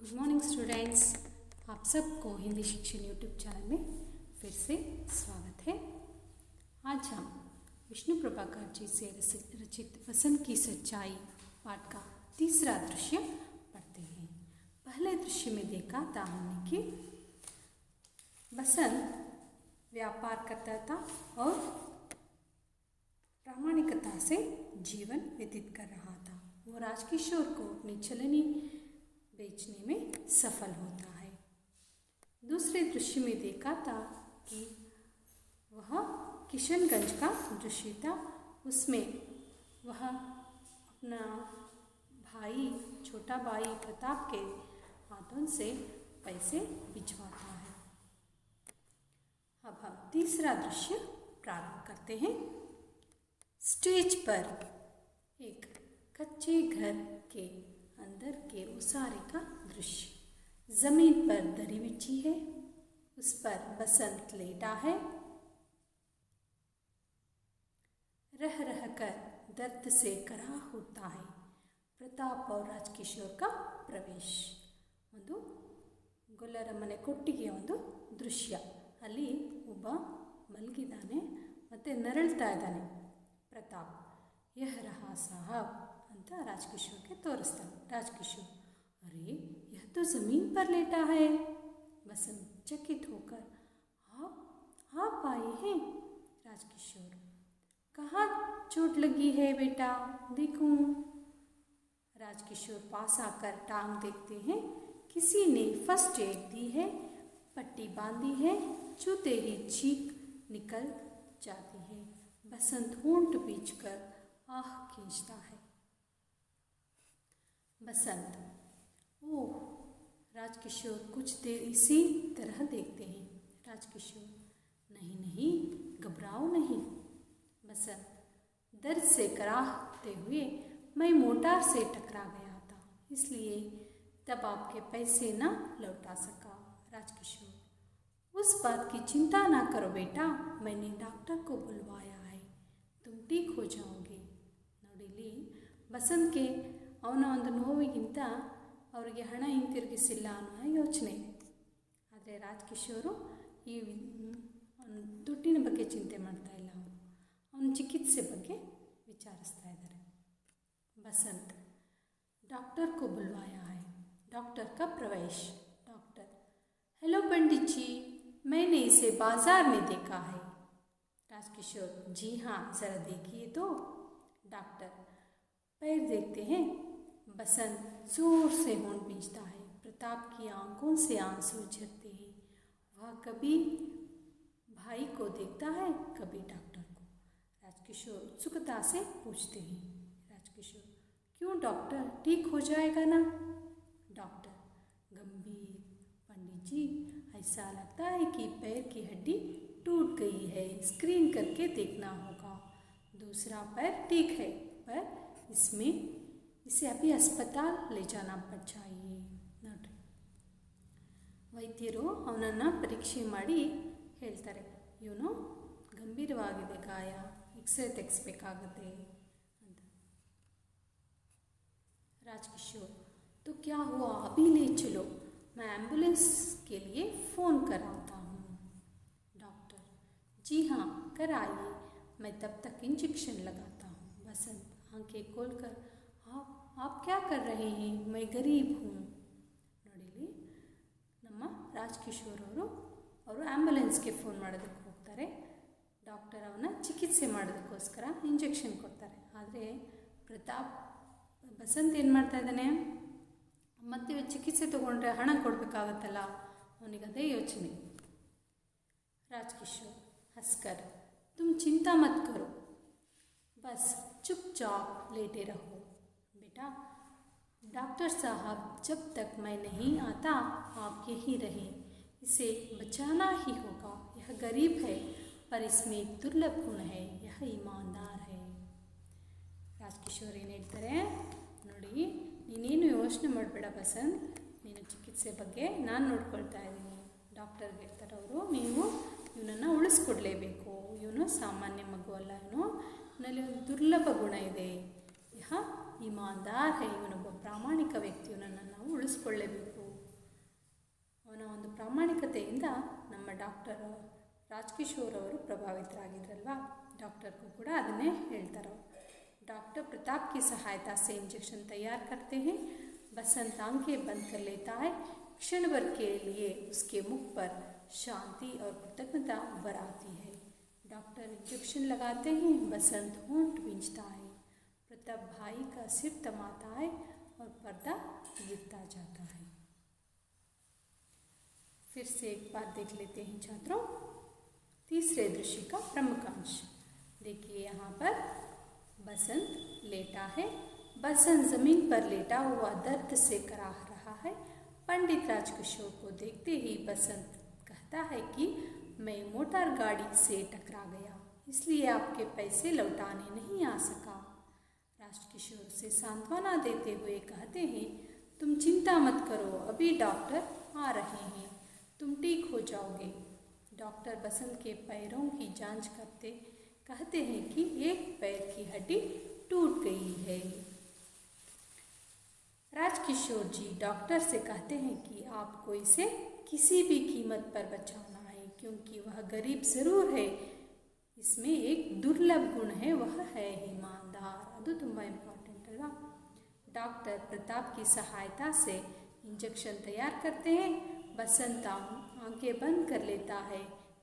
Good morning students, आप सबको हिंदी शिक्षण यूट्यूब चैनल में फिर से स्वागत है। आज हम विष्णु प्रभाकर जी से रचित बसंत की सच्चाई पाठ का तीसरा दृश्य पढ़ते हैं। पहले दृश्य में देखा था हमने कि बसंत व्यापार करता था और प्रामाणिकता से जीवन व्यतीत कर रहा था। वो राजकिशोर को अपनी छलनी बेचने में सफल होता है। दूसरे दृश्य में देखा था कि वह किशनगंज का दृश्य था। उसमें वह अपना भाई, छोटा भाई प्रताप के हाथों से पैसे भिजवाता है। अब हम तीसरा दृश्य प्रारंभ करते हैं। स्टेज पर एक कच्चे घर के अंदर के उसारे का दृश्य। जमीन पर दरी बिछी है, उस पर बसंत लेटा है। रह रह कर दर्द से कराह होता है प्रताप और राजकिशोर का प्रवेश। ಒಂದು ಗೊಲ್ಲರ ಮನೆ ಕೊಟ್ಟಿಗೆ ಒಂದು ದೃಶ್ಯ। ಅಲ್ಲಿ ಒಬ್ಬ ಮಲಗಿದ್ದಾನೆ ಮತ್ತು ನರಳ್ತಾ ಇದ್ದಾನೆ ಪ್ರತಾಪ್। ಯಹ ರಹಾ ಸಾಹಬ್ ಅಂತ राजकिशोर तोरिस्ताने। राजकिशोर, अरे यह तो ज़मीन पर लेटा है। बसंत चकित होकर, आप आए हैं? राजकिशोर, कहाँ चोट लगी है बेटा, देखूं। राजकिशोर पास आकर टांग देखते हैं। किसी ने फर्स्ट एड दी है, पट्टी बांधी है, छूते ही चीख निकल जाती है। बसंत होंठ बींचकर आह खींचता है। बसंत, ओह। राजकिशोर कुछ देर इसी तरह देखते हैं। राजकिशोर, नहीं नहीं, घबराओ नहीं। बसंत, दर्द से कराहते हुए, मैं मोटार से टकरा गया था, इसलिए तब आपके पैसे न लौटा सका। राजकिशोर, उस बात की चिंता ना करो बेटा, मैंने डॉक्टर को बुलवाया है, तुम ठीक हो जाओगे। ನೋಡಿಲಿ, ಬಸಂತ್ಗೆ ಅವನ ಒಂದು ನೋವಿಗಿಂತ ಅವರಿಗೆ ಹಣ ಹಿಂತಿರುಗಿಸಿಲ್ಲ ಅನ್ನೋ ಯೋಚನೆ ಇದೆ. ಆದರೆ ರಾಜಕಿಶೋರು ಈ ದುಡ್ಡಿನ ಬಗ್ಗೆ ಚಿಂತೆ ಮಾಡ್ತಾ ಇಲ್ಲ, ಅವನ ಚಿಕಿತ್ಸೆ ಬಗ್ಗೆ ವಿಚಾರಿಸ್ತಾ ಇದ್ದಾರೆ। बसंत, डॉक्टर को बुलवाया है। डॉक्टर का प्रवेश। डॉक्टर, हेलो पंडित जी, मैंने इसे बाजार में देखा है। राजकिशोर, जी हाँ, ज़रा देखिए तो। डॉक्टर, पैर देखते हैं। बसंत जोर से होंठ भींचता है। प्रताप की आंखों से आंसू झरते हैं। वह कभी भाई को देखता है, कभी डॉक्टर को। राजकिशोर उत्सुकता से पूछते हैं। राजकिशोर, क्यों डॉक्टर, ठीक हो जाएगा ना? डॉक्टर गंभीर, पंडित जी, ऐसा लगता है कि पैर की हड्डी टूट गई है, स्क्रीन करके देखना होगा। दूसरा पैर ठीक है, पर इसे अभी अस्पताल ले जाना पड़ चाहिए। ನೋಡ್ರಿ, ವೈದ್ಯರು ಅವನನ್ನು ಪರೀಕ್ಷೆ ಮಾಡಿ ಹೇಳ್ತಾರೆ, ಇವನು ಗಂಭೀರವಾಗಿದೆ ಗಾಯ, ಎಕ್ಸ್ರೇ ತೆಗೆಸಬೇಕಾಗತ್ತೆ ಅಂತ। राजकिशोर, तो क्या हुआ, अभी ले चलो, मैं एम्बुलेंस के लिए फ़ोन कराता हूँ। डॉक्टर, जी हाँ, कराइए, मैं तब तक इंजेक्शन लगाता हूँ। बसंत आंखें खोलकर, आप क्या कर रहे हैं, मैं गरीब हूँ। ನೋಡಿಲಿ, ನಮ್ಮ ರಾಜಕಿಶೋರ್ ಅವರು ಆ್ಯಂಬುಲೆನ್ಸ್ಗೆ ಫೋನ್ ಮಾಡೋದಕ್ಕೆ ಹೋಗ್ತಾರೆ। ಡಾಕ್ಟರ್ ಅವನ ಚಿಕಿತ್ಸೆ ಮಾಡೋದಕ್ಕೋಸ್ಕರ ಇಂಜೆಕ್ಷನ್ ಕೊಡ್ತಾರೆ। ಆದರೆ ಬಸಂತ್ ಏನು ಮಾಡ್ತಾ ಇದ್ದಾನೆ, ಮತ್ತೆ ಚಿಕಿತ್ಸೆ ತೊಗೊಂಡ್ರೆ ಹಣ ಕೊಡಬೇಕಾಗತ್ತಲ್ಲ, ಅವನಿಗದೇ ಯೋಚನೆ। राजकिशोर हंसकर, तुम चिंता मत करो, बस चुपचाप लेटे रहो बेटा। डॉक्टर साहब, जब तक मैं नहीं आता आप यहीं रहें, इसे बचाना ही होगा। यह गरीब है, पर इसमें एक दुर्लभ गुण है, यह ईमानदार है। ರಾಜಕಿಶೋರ್ ಏನು ಹೇಳ್ತಾರೆ ನೋಡಿ, ನೀನೇನು ಯೋಚನೆ ಮಾಡಬೇಡ ಬಸಂತ್, ನೀನು ಚಿಕಿತ್ಸೆ ಬಗ್ಗೆ ನಾನು ನೋಡ್ಕೊಳ್ತಾ ಇದ್ದೀನಿ। ಡಾಕ್ಟರ್ಗೆ ಹೇಳ್ತಾರೆ ಅವರು, ನೀವು ಇವನನ್ನು ಉಳಿಸ್ಕೊಡ್ಲೇಬೇಕು, ಇವನು ಸಾಮಾನ್ಯ ಮಗು ಅಲ್ಲ, ಇವನಲ್ಲಿ ಒಂದು ದುರ್ಲಭ ಗುಣ ಇದೆ, ಯಹ ईमानदार है, ಇವನೊಬ್ಬ ಪ್ರಾಮಾಣಿಕ ವ್ಯಕ್ತಿ, ಇವನನ್ನು ನಾವು ಉಳಿಸ್ಕೊಳ್ಳೇಬೇಕು। ಪ್ರಾಮಾಣಿಕತೆಯಿಂದ ನಮ್ಮ ಡಾಕ್ಟರ್ ರಾಜ್ಕಿಶೋರ್ ಅವರು ಪ್ರಭಾವಿತರಾಗಿದ್ರಲ್ವಾ, डॉक्टर ಕೂಡ ಅದನ್ನೇ ಹೇಳ್ತಾರೆ. डॉक्टर प्रताप की सहायता से इंजेक्शन तैयार करते हैं. बसंत आंखें बंद कर लेता है. क्षण भर के लिए उसके मुख पर शांति और कृतज्ञता उभर आती है. डॉक्टर इंजेक्शन लगाते हैं. बसंत होंठ भींचता है. प्रताप भाई का सिर थमाता है और पर्दा गिरता जाता है. फिर से एक बार देख लेते हैं छात्रों तीसरे दृश्य का प्रमुख अंश. देखिए यहाँ पर बसंत लेटा है. बसंत जमीन पर लेटा हुआ दर्द से कराह रहा है. पंडित राजकिशोर को देखते ही बसंत कहता है कि मैं मोटर गाड़ी से टकरा गया, इसलिए आपके पैसे लौटाने नहीं आ सका. राजकिशोर से सांत्वना देते हुए कहते हैं, तुम चिंता मत करो, अभी डॉक्टर आ रहे हैं, तुम ठीक हो जाओगे. डॉक्टर बसंत के पैरों की जांच करते कहते हैं कि एक पैर की हड्डी टूट गई है. राजकिशोर जी डॉक्टर से कहते हैं कि आपको इसे किसी भी कीमत पर बचाना है, क्योंकि वह गरीब ज़रूर है, इसमें एक दुर्लभ गुण है, वह है ईमानदार. ಅದು ತುಂಬ ಇಂಪಾರ್ಟೆಂಟ್ ಅಲ್ವಾ. डॉक्टर प्रताप की सहायता से इंजेक्शन तैयार करते हैं. बसंत आंखें बंद कर लेता है.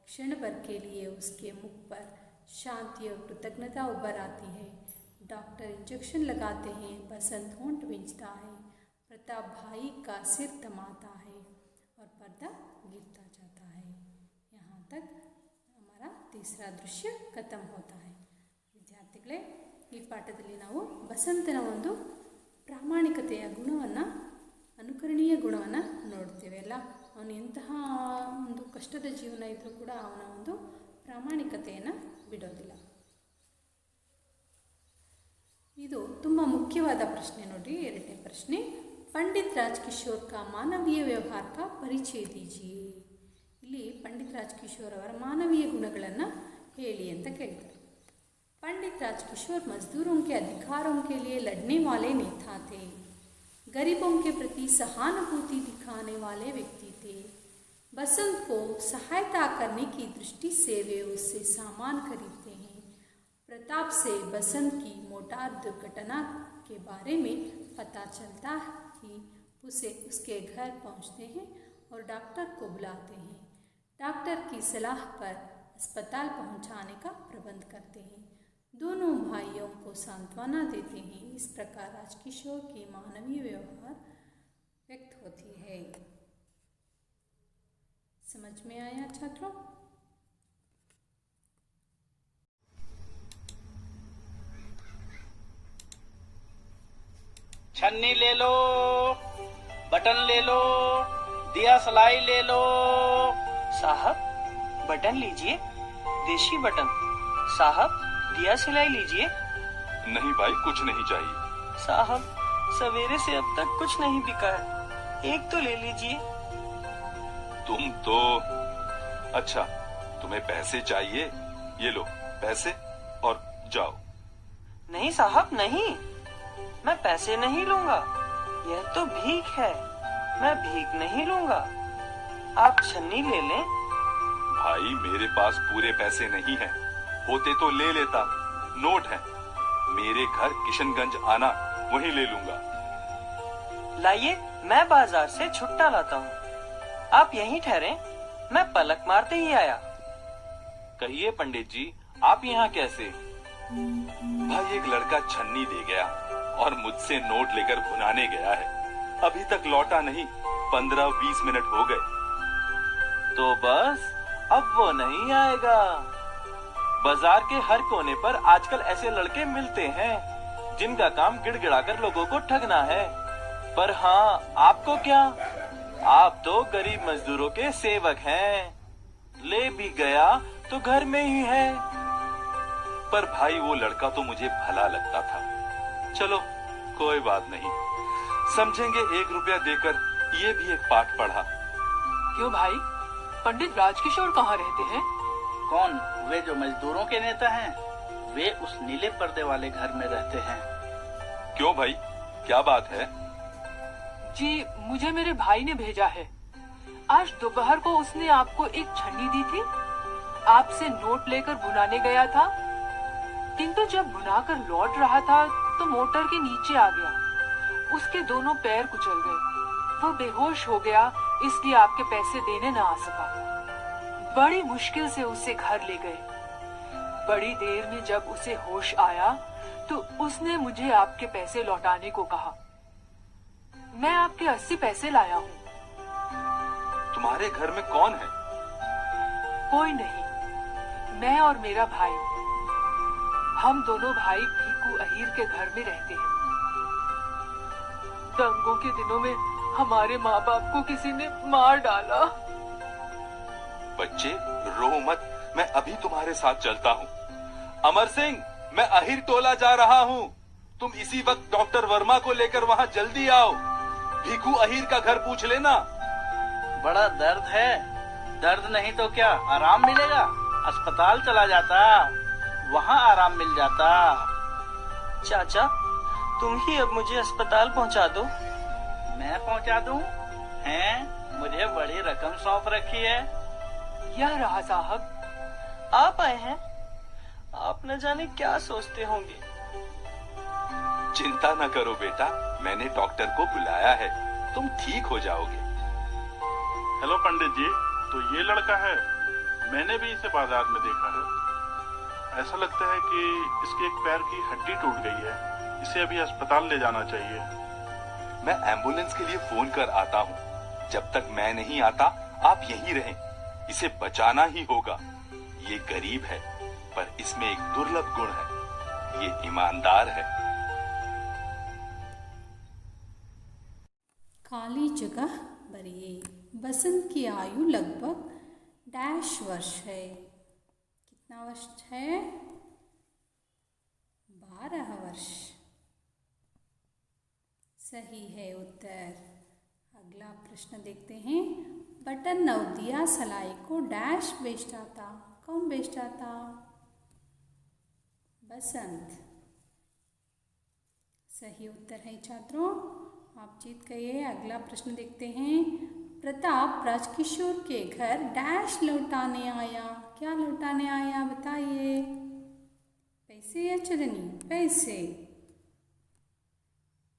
क्षण भर के लिए उसके मुख पर शांति और कृतज्ञता उभर आती है. डॉक्टर इंजेक्शन लगाते हैं. बसंत होंठ भींचता है. प्रताप भाई का सिर थमाता है और पर्दा गिरता जाता है. यहाँ तक हमारा तीसरा दृश्य खत्म होता है. ವಿದ್ಯಾರ್ಥಿಗಳೇ, ಈ ಪಾಠದಲ್ಲಿ ನಾವು ಬಸಂತನ ಒಂದು ಪ್ರಾಮಾಣಿಕತೆಯ ಗುಣವನ್ನು, ಅನುಕರಣೀಯ ಗುಣವನ್ನು ನೋಡ್ತೇವೆ ಅಲ್ಲ. ಅವನು ಎಂತಹ ಒಂದು ಕಷ್ಟದ ಜೀವನ ಇದ್ದರೂ ಕೂಡ ಅವನ ಒಂದು ಪ್ರಾಮಾಣಿಕತೆಯನ್ನು ಬಿಡೋದಿಲ್ಲ. ಇದು ತುಂಬ ಮುಖ್ಯವಾದ ಪ್ರಶ್ನೆ ನೋಡ್ರಿ. ಎರಡನೇ ಪ್ರಶ್ನೆ, ಪಂಡಿತ್ ರಾಜ್ಕಿಶೋರ್ ಕಾ ಮಾನವೀಯ ವ್ಯವಹಾರ ಕಾ ಪರಿಚಯ ದೀಜಿಯೇ. ಇಲ್ಲಿ ಪಂಡಿತ್ ರಾಜ್ಕಿಶೋರ್ ಅವರ ಮಾನವೀಯ ಗುಣಗಳನ್ನು ಹೇಳಿ ಅಂತ ಕೇಳ್ತಾರೆ. पंडित राजकिशोर मजदूरों के अधिकारों के लिए लड़ने वाले नेता थे. गरीबों के प्रति सहानुभूति दिखाने वाले व्यक्ति थे. बसंत को सहायता करने की दृष्टि से वे उससे सामान खरीदते हैं. प्रताप से बसंत की मोटार दुर्घटना के बारे में पता चलता है कि उसके घर पहुंचते हैं और डॉक्टर को बुलाते हैं. डॉक्टर की सलाह पर अस्पताल पहुंचाने का प्रबंध करते हैं. दोनों भाइयों को सांत्वना देते हैं. इस प्रकार राजकिशोर की मानवीय व्यवहार व्यक्त होती है. समझ में आया छात्रों? छन्नी ले लो, बटन ले लो, दिया सलाई ले लो. साहब बटन लीजिए, देशी बटन. साहब दिया सिलाई लीजिए. नहीं भाई, कुछ नहीं चाहिए. साहब सवेरे से अब तक कुछ नहीं बिका है, एक तो ले लीजिए. तुम तो अच्छा, तुम्हें पैसे चाहिए? ये लो पैसे और जाओ. नहीं साहब नहीं, मैं पैसे नहीं लूंगा. यह तो भीख है, मैं भीख नहीं लूंगा. आप छन्नी ले लें. भाई मेरे पास पूरे पैसे नहीं हैं. होते तो ले लेता, नोट है. मेरे घर किशनगंज आना, वहीं ले लूंगा. लाइए, मैं बाजार से छुट्टा लाता हूँ. आप यहीं ठहरें, मैं पलक मारते ही आया. कहिए पंडित जी, आप यहाँ कैसे? भाई एक लड़का छन्नी दे गया और मुझसे नोट लेकर भुनाने गया है. अभी तक लौटा नहीं. 15-20 मिनट हो गए. तो बस अब वो नहीं आएगा. बाजार के हर कोने पर आजकल ऐसे लड़के मिलते हैं जिनका काम गिड़गिड़ाकर लोगों को ठगना है. पर हाँ, आपको क्या, आप तो गरीब मजदूरों के सेवक हैं. ले भी गया तो घर में ही है. पर भाई वो लड़का तो मुझे भला लगता था. चलो कोई बात नहीं, समझेंगे. 1 रुपया देकर ये भी एक पाठ पढ़ा. क्यों भाई, पंडित राजकिशोर कहाँ रहते हैं? कौन? वे जो मजदूरों के नेता हैं, वे उस नीले पर्दे वाले घर में रहते हैं. क्यों भाई, क्या बात है? जी मुझे मेरे भाई ने भेजा है. आज दोपहर को उसने आपको एक छन्नी दी थी। आपसे नोट लेकर बुनाने गया था, किंतु जब बुनाकर लौट रहा था तो मोटर के नीचे आ गया। उसके दोनों पैर कुचल गए। वो बेहोश हो गया, इसलिए आपके पैसे देने न आ सका। बड़ी मुश्किल से उसे घर ले गए। बड़ी देर में जब उसे होश आया तो उसने मुझे आपके पैसे लौटाने को कहा। मैं आपके 80 पैसे लाया हूँ। तुम्हारे घर में कौन है? कोई नहीं, मैं और मेरा भाई। हम दोनों भाई भीखू अहीर के घर में रहते हैं। दंगों के दिनों में हमारे माँ बाप को किसी ने मार डाला। बच्चे रो मत, मैं अभी तुम्हारे साथ चलता हूँ। अमर सिंह, मैं अहिर टोला जा रहा हूँ। तुम इसी वक्त डॉक्टर वर्मा को लेकर वहाँ जल्दी आओ। भीखू अहिर का घर पूछ लेना। बड़ा दर्द है। दर्द नहीं तो क्या आराम मिलेगा? अस्पताल चला जाता, वहाँ आराम मिल जाता। चाचा, तुम ही अब मुझे अस्पताल पहुँचा दो। मैं पहुँचा दूँ? हैं, मुझे बड़ी रकम सौंप रखी है। यह रहा साहब। आप आए हैं, आप न जाने क्या सोचते होंगे। चिंता न करो बेटा, मैंने डॉक्टर को बुलाया है, तुम ठीक हो जाओगे। हेलो पंडित जी, तो ये लड़का है? मैंने भी इसे बाजार में देखा है। ऐसा लगता है कि इसके एक पैर की हड्डी टूट गई है। इसे अभी अस्पताल ले जाना चाहिए। मैं एम्बुलेंस के लिए फोन कर आता हूँ। जब तक मैं नहीं आता आप यहीं रहें। इसे बचाना ही होगा। ये गरीब है, पर इसमें एक दुर्लभ गुण है, ये ईमानदार है। खाली जगह भरिए। बसंत की आयु लगभग डैश वर्ष है। कितना वर्ष है? 12 वर्ष। सही है उत्तर। अगला प्रश्न देखते हैं। बटन नवदिया सलाई को डैश बेचता था। कौन बेचता था? बसंत। सही उत्तर है छात्रों, आप जीत गए। अगला प्रश्न देखते हैं। प्रताप राजकिशोर के घर डैश लौटाने आया। क्या लौटाने आया बताइए? पैसे या चलनी? पैसे।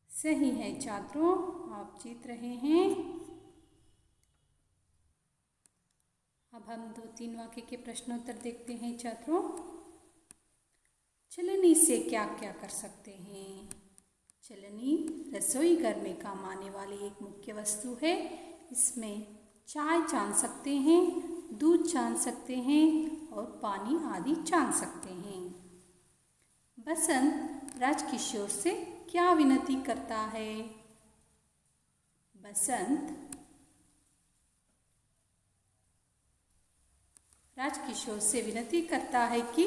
सही है छात्रों, आप जीत रहे हैं। अब हम 2-3 वाक्य के प्रश्नोत्तर देखते हैं छात्रों। छलनी से क्या क्या कर सकते हैं? छलनी रसोई घर में काम आने वाली एक मुख्य वस्तु है। इसमें चाय छान सकते हैं, दूध छान सकते हैं और पानी आदि छान सकते हैं। बसंत राजकिशोर से क्या विनती करता है? बसंत राजकिशोर से विनती करता है कि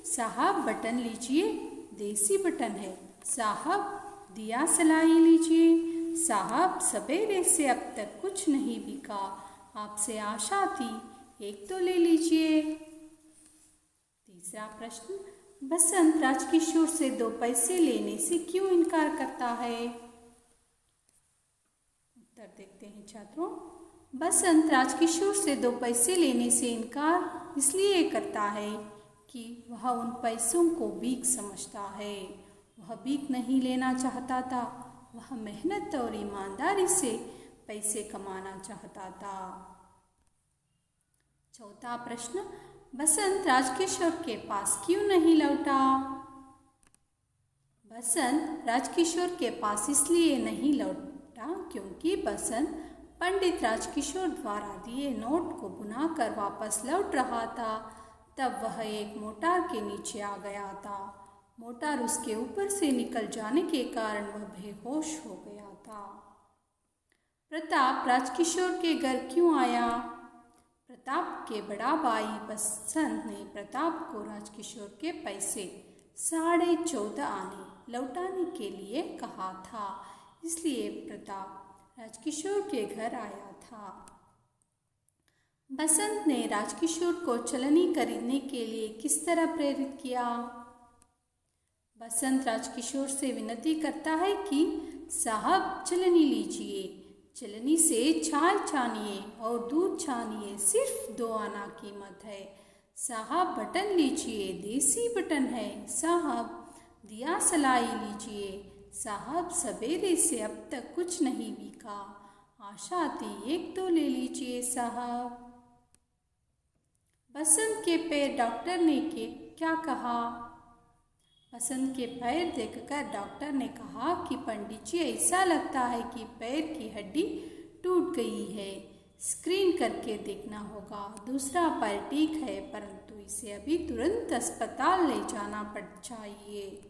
साहब बटन लीजिए, देसी बटन है। साहब दिया सलाई लीजिए। साहब सवेरे से अब तक कुछ नहीं बिका, आपसे आशा थी, एक तो ले लीजिए। तीसरा प्रश्न। बसंत राजकिशोर से 2 पैसे लेने से क्यों इनकार करता है? उत्तर देखते हैं छात्रों। बसंत राजकिशोर से 2 पैसे लेने से इनकार इसलिए करता है कि वह उन पैसों को भीख समझता है। वह भीख नहीं लेना चाहता था, वह मेहनत और ईमानदारी से पैसे कमाना चाहता था। चौथा प्रश्न। बसंत राजकिशोर के पास क्यों नहीं लौटा? बसंत राजकिशोर के पास इसलिए नहीं लौटा क्योंकि बसंत पंडित राजकिशोर द्वारा दिए नोट को बुनाकर वापस लौट रहा था। तब वह एक मोटार के नीचे आ गया था। मोटार उसके ऊपर से निकल जाने के कारण वह बेहोश हो गया था। प्रताप राजकिशोर के घर क्यों आया? प्रताप के बड़ा भाई बसंत ने प्रताप को राजकिशोर के पैसे 14.5 आने लौटाने के लिए कहा था, इसलिए प्रताप राजकिशोर के घर आया था। बसंत ने राजकिशोर को चलनी खरीदने के लिए किस तरह प्रेरित किया? बसंत राजकिशोर से विनती करता है कि साहब चलनी लीजिए। चलनी से चाय छानिए और दूध छानिए, सिर्फ 2 आना कीमत है। साहब बटन लीजिए, देसी बटन है। साहब दिया सलाई लीजिए। साहब सवेरे से अब तक कुछ नहीं बिका, आशा आती 1-2 ले लीजिए साहब। बसंत के पैर डॉक्टर ने क्या कहा? बसंत के पैर देखकर डॉक्टर ने कहा कि पंडित जी, ऐसा लगता है कि पैर की हड्डी टूट गई है, स्क्रीन करके देखना होगा। दूसरा पैर ठीक है, परंतु इसे अभी तुरंत अस्पताल ले जाना चाहिए।